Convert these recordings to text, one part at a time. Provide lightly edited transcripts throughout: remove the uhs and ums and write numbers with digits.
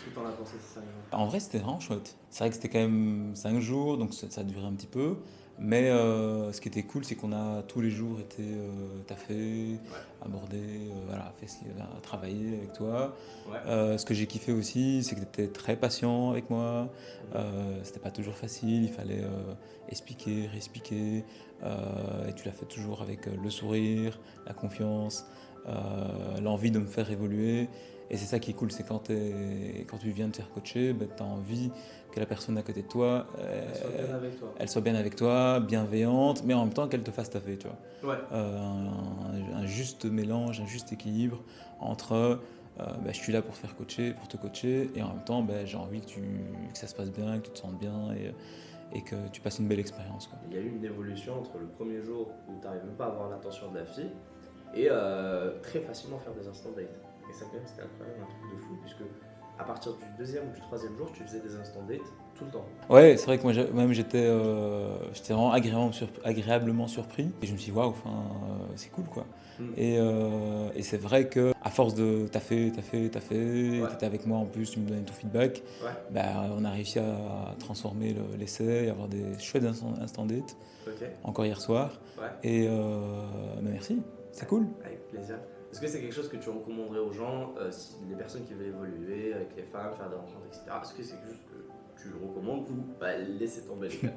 Qu'est-ce que tu en as pensé ces 5 jours? En vrai, c'était vraiment chouette. C'est vrai que c'était quand même 5 jours, donc ça a duré un petit peu. Mais ce qui était cool, c'est qu'on a tous les jours été taffé, Ouais, abordé, voilà, fait travailler avec toi. ouais. Ce que j'ai kiffé aussi, c'est que tu étais très patient avec moi. Mhm. C'était pas toujours facile, il fallait expliquer, réexpliquer. Et tu l'as fait toujours avec le sourire, la confiance, l'envie de me faire évoluer. Et c'est ça qui est cool, c'est quand tu viens de te faire coacher, ben, tu as envie que la personne à côté de toi, Elle soit bien avec toi. elle soit bien avec toi, bienveillante, mais en même temps qu'elle te fasse taffer, tu vois. Ouais, Un juste mélange, un juste équilibre entre ben, je suis là pour te faire coacher, pour te coacher, et en même temps ben, j'ai envie que ça se passe bien, que tu te sentes bien et que tu passes une belle expérience, quoi. il y a eu une évolution entre le premier jour où tu n'arrives même pas à avoir l'attention de la fille et très facilement faire des instant dates. Et ça, quand même, c'était incroyable, un truc de fou, puisque à partir du deuxième ou du troisième jour, tu faisais des instant dates tout le temps. Ouais, c'est vrai que moi même j'étais vraiment agréablement surpris. Et je me suis dit, waouh, enfin, c'est cool quoi. Hmm. Et c'est vrai que à force de t'as fait, Ouais, t'étais avec moi en plus, tu me donnais ton feedback, ouais, bah, on a réussi à transformer l'essai, avoir des chouettes instant date, ok, encore hier soir. ouais, Et bah, merci, c'est cool. avec plaisir. Est-ce que c'est quelque chose que tu recommanderais aux gens, si les personnes qui veulent évoluer avec les femmes, faire des rencontres, etc. Est-ce que c'est quelque chose que tu recommandes ou bah, laisser tomber les gars?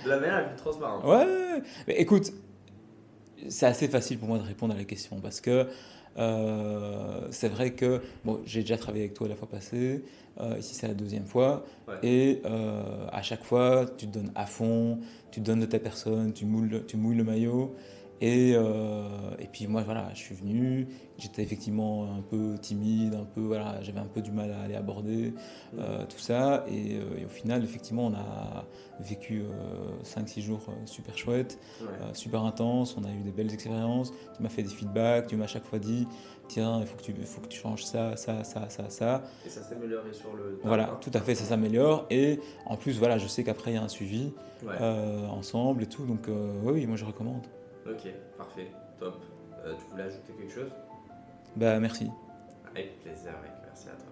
De la manière la plus transparente. Ouais, mais écoute, c'est assez facile pour moi de répondre à la question parce que c'est vrai que bon, j'ai déjà travaillé avec toi la fois passée, ici c'est la deuxième fois, Ouais. et à chaque fois tu te donnes à fond, tu te donnes de ta personne, tu mouilles le maillot, et puis moi voilà, je suis venu, j'étais effectivement un peu timide, un peu, voilà, j'avais un peu du mal à aller aborder Hmm. tout ça, et au final effectivement on a vécu 5-6 jours super chouettes, Ouais. super intense, on a eu des belles expériences, tu m'as fait des feedbacks, tu m'as à chaque fois dit, tiens, il faut que tu changes ça, ça, ça, ça, ça. Et ça s'est amélioré sur le tard, Voilà, hein, tout à fait, ça forcément. s'améliore. Et en plus, voilà, je sais qu'après, il y a un suivi Ouais. ensemble et tout. Donc, oui, moi, je recommande. Ok, parfait, top. Tu voulais ajouter quelque chose? Bah, merci. Avec plaisir, mec. Merci à toi.